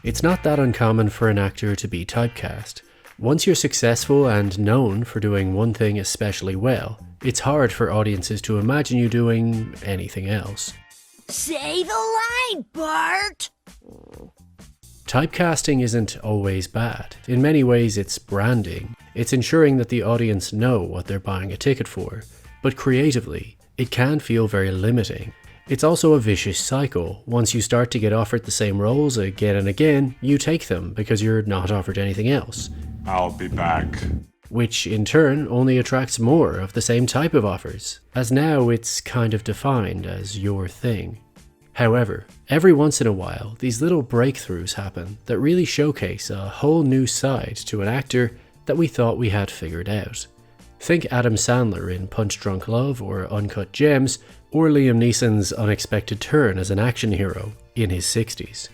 It's not that uncommon for an actor to be typecast. Once you're successful and known for doing one thing especially well, it's hard for audiences to imagine you doing anything else. Say the line, Bart! Typecasting isn't always bad. In many ways, it's branding. It's ensuring that the audience know what they're buying a ticket for. But creatively, it can feel very limiting. It's also a vicious cycle. Once you start to get offered the same roles again and again, you take them because you're not offered anything else. I'll be back. Which in turn only attracts more of the same type of offers, as now it's kind of defined as your thing. However, every once in a while, these little breakthroughs happen that really showcase a whole new side to an actor that we thought we had figured out. Think Adam Sandler in Punch Drunk Love or Uncut Gems, or Liam Neeson's unexpected turn as an action hero in his 60s.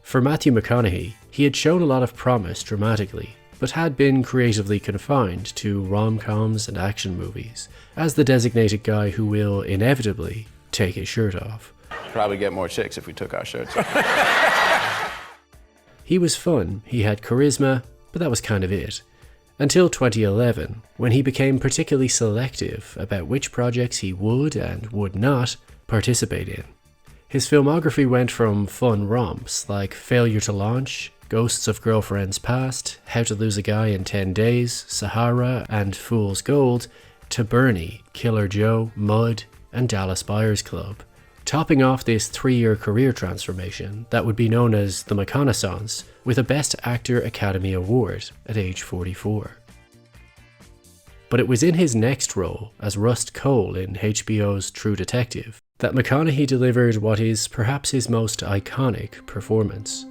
For Matthew McConaughey, he had shown a lot of promise dramatically, but had been creatively confined to rom-coms and action movies, as the designated guy who will inevitably take his shirt off. Probably get more chicks if we took our shirts off. He was fun, he had charisma, but that was kind of it. Until 2011, when he became particularly selective about which projects he would and would not participate in. His filmography went from fun romps like Failure to Launch, Ghosts of Girlfriends Past, How to Lose a Guy in 10 Days, Sahara, and Fool's Gold, to Bernie, Killer Joe, Mud, and Dallas Buyers Club, topping off this 3-year career transformation that would be known as the McConaissance, with a Best Actor Academy Award at age 44. But it was in his next role as Rust Cohle in HBO's True Detective that McConaughey delivered what is perhaps his most iconic performance.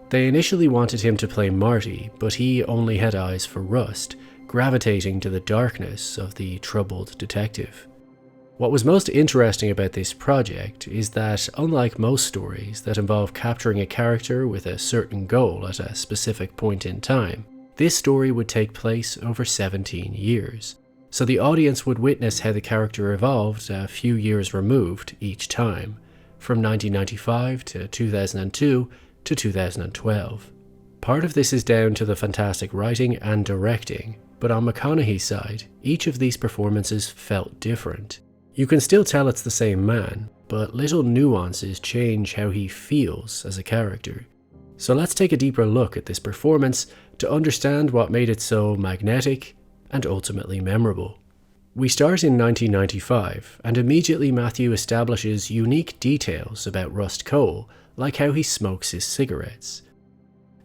They initially wanted him to play Marty, but he only had eyes for Rust, gravitating to the darkness of the troubled detective. What was most interesting about this project is that, unlike most stories that involve capturing a character with a certain goal at a specific point in time, this story would take place over 17 years, so the audience would witness how the character evolved a few years removed each time, from 1995 to 2002 to 2012. Part of this is down to the fantastic writing and directing, but on McConaughey's side, each of these performances felt different. You can still tell it's the same man, but little nuances change how he feels as a character. So let's take a deeper look at this performance to understand what made it so magnetic and ultimately memorable. We start in 1995, and immediately Matthew establishes unique details about Rust Cohle, like how he smokes his cigarettes.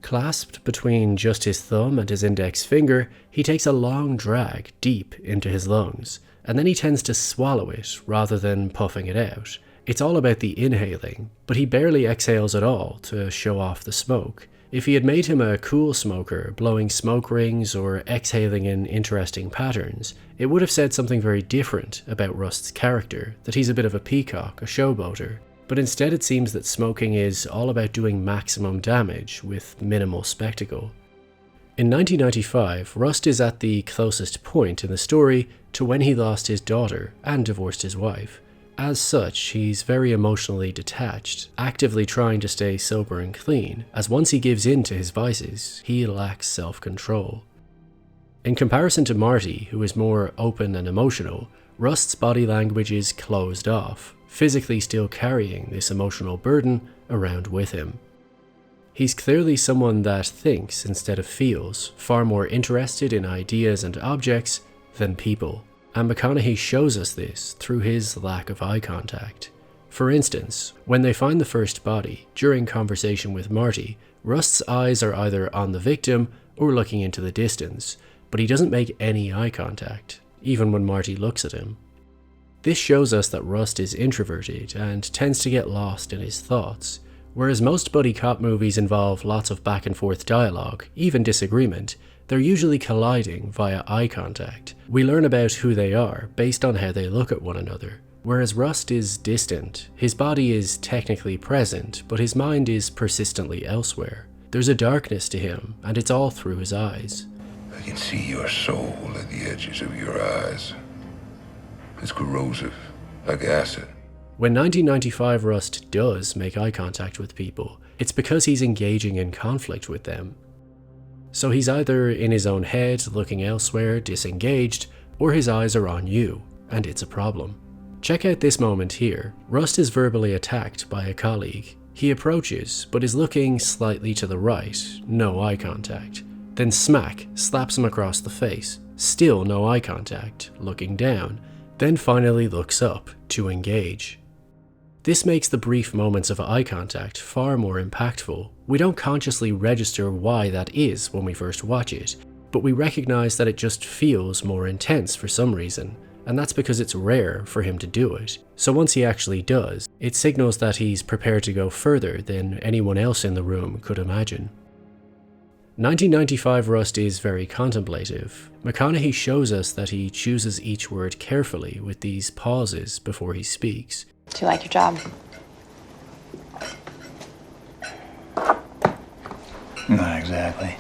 Clasped between just his thumb and his index finger, he takes a long drag deep into his lungs, and then he tends to swallow it rather than puffing it out. It's all about the inhaling, but he barely exhales at all to show off the smoke. If he had made him a cool smoker, blowing smoke rings or exhaling in interesting patterns, it would have said something very different about Rust's character, that he's a bit of a peacock, a showboater. But instead it seems that smoking is all about doing maximum damage with minimal spectacle. In 1995, Rust is at the closest point in the story to when he lost his daughter and divorced his wife. As such, he's very emotionally detached, actively trying to stay sober and clean, as once he gives in to his vices, he lacks self-control. In comparison to Marty, who is more open and emotional, Rust's body language is closed off, physically still carrying this emotional burden around with him. He's clearly someone that thinks instead of feels, far more interested in ideas and objects than people, and McConaughey shows us this through his lack of eye contact. For instance, when they find the first body, during conversation with Marty, Rust's eyes are either on the victim or looking into the distance, but he doesn't make any eye contact, even when Marty looks at him. This shows us that Rust is introverted and tends to get lost in his thoughts. Whereas most buddy cop movies involve lots of back and forth dialogue, even disagreement, they're usually colliding via eye contact. We learn about who they are based on how they look at one another. Whereas Rust is distant, his body is technically present, but his mind is persistently elsewhere. There's a darkness to him, and it's all through his eyes. I can see your soul at the edges of your eyes. It's corrosive, like acid. When 1995 Rust does make eye contact with people, it's because he's engaging in conflict with them. So he's either in his own head, looking elsewhere, disengaged, or his eyes are on you, and it's a problem. Check out this moment here. Rust is verbally attacked by a colleague. He approaches, but is looking slightly to the right, no eye contact. Then smack, slaps him across the face, still no eye contact, looking down, then finally looks up to engage. This makes the brief moments of eye contact far more impactful. We don't consciously register why that is when we first watch it, but we recognize that it just feels more intense for some reason, and that's because it's rare for him to do it. So once he actually does, it signals that he's prepared to go further than anyone else in the room could imagine. 1995 Rust is very contemplative. McConaughey shows us that he chooses each word carefully with these pauses before he speaks. Do you like your job? Not exactly.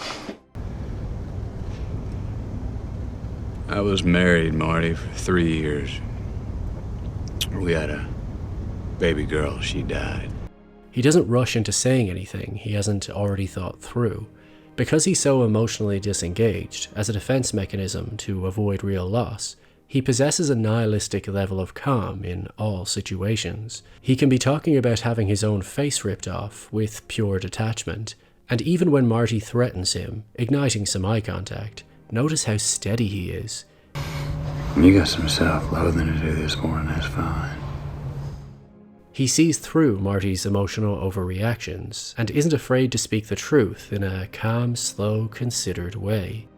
I was married, Marty, for 3 years. We had a baby girl. She died. He doesn't rush into saying anything he hasn't already thought through. Because he's so emotionally disengaged, as a defense mechanism to avoid real loss, he possesses a nihilistic level of calm in all situations. He can be talking about having his own face ripped off with pure detachment, and even when Marty threatens him, igniting some eye contact, notice how steady he is. You got some self-loathing to do this morning, that's fine. He sees through Marty's emotional overreactions, and isn't afraid to speak the truth in a calm, slow, considered way.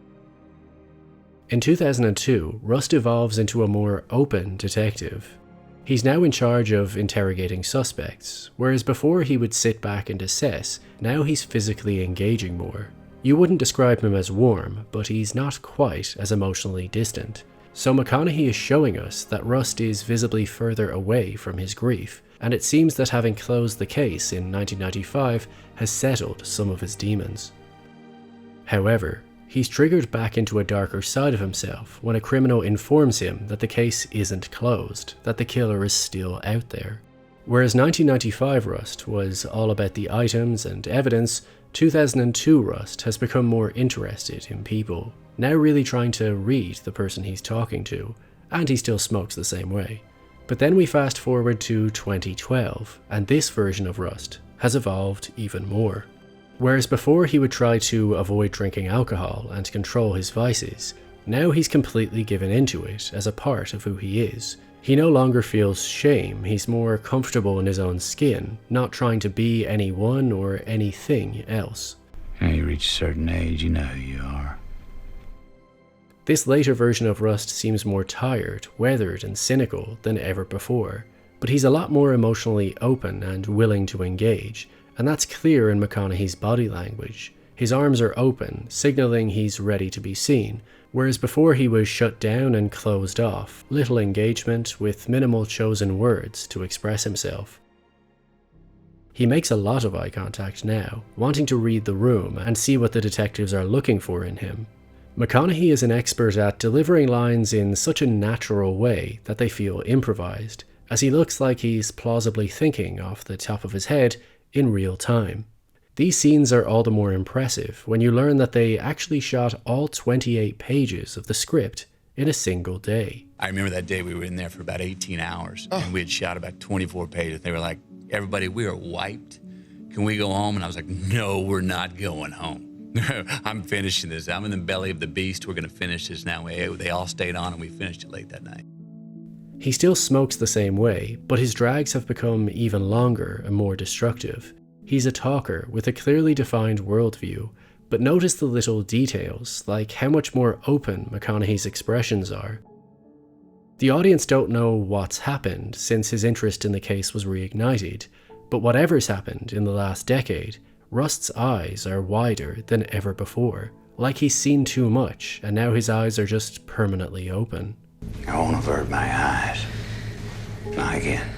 In 2002, Rust evolves into a more open detective. He's now in charge of interrogating suspects, whereas before he would sit back and assess, now he's physically engaging more. You wouldn't describe him as warm, but he's not quite as emotionally distant. So McConaughey is showing us that Rust is visibly further away from his grief, and it seems that having closed the case in 1995 has settled some of his demons. However, he's triggered back into a darker side of himself when a criminal informs him that the case isn't closed, that the killer is still out there. Whereas 1995 Rust was all about the items and evidence, 2002 Rust has become more interested in people, now really trying to read the person he's talking to, and he still smokes the same way. But then we fast forward to 2012, and this version of Rust has evolved even more. Whereas before he would try to avoid drinking alcohol and control his vices, now he's completely given into it as a part of who he is. He no longer feels shame, he's more comfortable in his own skin, not trying to be anyone or anything else. When you reach a certain age, you know who you are. This later version of Rust seems more tired, weathered and cynical than ever before, but he's a lot more emotionally open and willing to engage, and that's clear in McConaughey's body language. His arms are open, signaling he's ready to be seen, whereas before he was shut down and closed off, little engagement with minimal chosen words to express himself. He makes a lot of eye contact now, wanting to read the room and see what the detectives are looking for in him. McConaughey is an expert at delivering lines in such a natural way that they feel improvised, as he looks like he's plausibly thinking off the top of his head in real time. These scenes are all the more impressive when you learn that they actually shot all 28 pages of the script in a single day. I remember that day we were in there for about 18 hours, and we had shot about 24 pages. They were like, everybody, we are wiped. Can we go home? And I was like, no, we're not going home. I'm finishing this. I'm in the belly of the beast. We're going to finish this now. They all stayed on, and we finished it late that night. He still smokes the same way, but his drags have become even longer and more destructive. He's a talker with a clearly defined worldview, but notice the little details, like how much more open McConaughey's expressions are. The audience don't know what's happened since his interest in the case was reignited, but whatever's happened in the last decade, Rust's eyes are wider than ever before, like he's seen too much and now his eyes are just permanently open. I won't avert my eyes. Not again.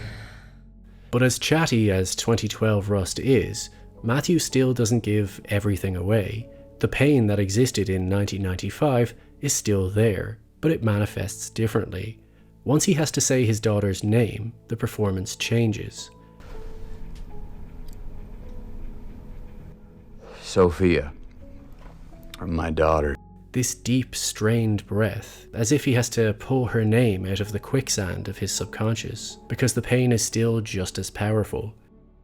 But as chatty as 2012 Rust is, Matthew still doesn't give everything away. The pain that existed in 1995 is still there, but it manifests differently. Once he has to say his daughter's name, the performance changes. Sophia, my daughter. This deep, strained breath, as if he has to pull her name out of the quicksand of his subconscious, because the pain is still just as powerful.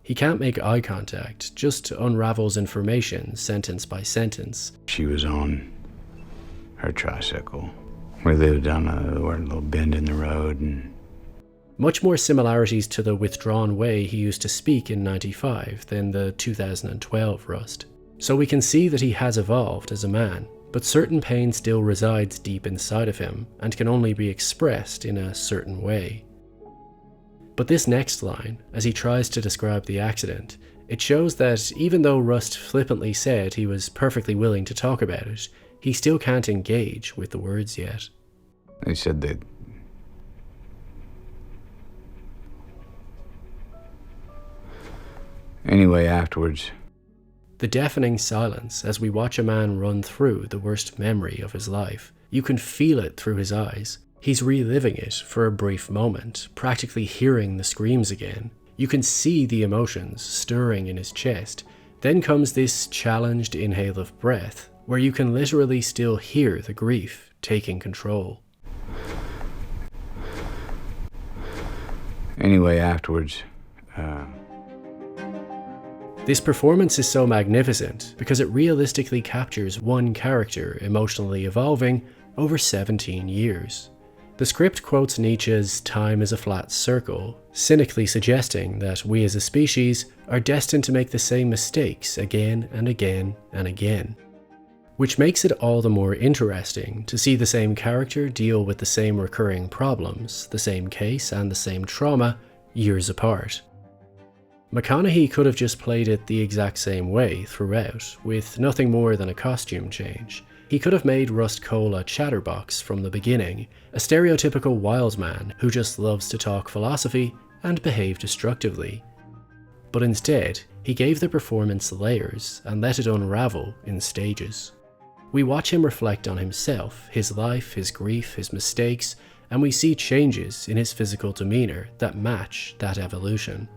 He can't make eye contact, just unravels information sentence by sentence. She was on her tricycle. We lived on a little bend in the road, and much more similarities to the withdrawn way he used to speak in '95 than the 2012 Rust. So we can see that he has evolved as a man, but certain pain still resides deep inside of him and can only be expressed in a certain way. But this next line, as he tries to describe the accident, it shows that even though Rust flippantly said he was perfectly willing to talk about it, he still can't engage with the words yet. they said that anyway afterwards. The deafening silence as we watch a man run through the worst memory of his life. You can feel it through his eyes. He's reliving it for a brief moment, practically hearing the screams again. You can see the emotions stirring in his chest. Then comes this challenged inhale of breath, where you can literally still hear the grief taking control. Anyway afterwards, This performance is so magnificent because it realistically captures one character emotionally evolving over 17 years. The script quotes Nietzsche's "time is a flat circle," cynically suggesting that we as a species are destined to make the same mistakes again and again and again. Which makes it all the more interesting to see the same character deal with the same recurring problems, the same case and the same trauma, years apart. McConaughey could have just played it the exact same way throughout, with nothing more than a costume change. He could have made Rust Cohle a chatterbox from the beginning, a stereotypical wild man who just loves to talk philosophy and behave destructively. But instead, he gave the performance layers and let it unravel in stages. We watch him reflect on himself, his life, his grief, his mistakes, and we see changes in his physical demeanor that match that evolution.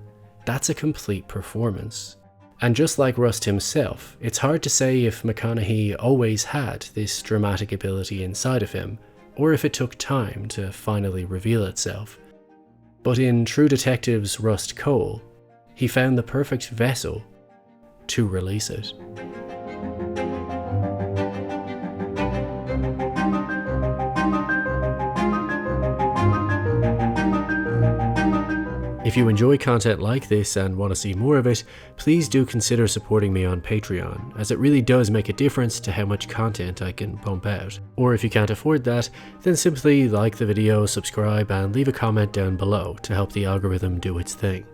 That's a complete performance. And just like Rust himself, it's hard to say if McConaughey always had this dramatic ability inside of him, or if it took time to finally reveal itself. But in True Detective's Rust Cohle, he found the perfect vessel to release it. If you enjoy content like this and want to see more of it, please do consider supporting me on Patreon, as it really does make a difference to how much content I can pump out. Or if you can't afford that, then simply like the video, subscribe, and leave a comment down below to help the algorithm do its thing.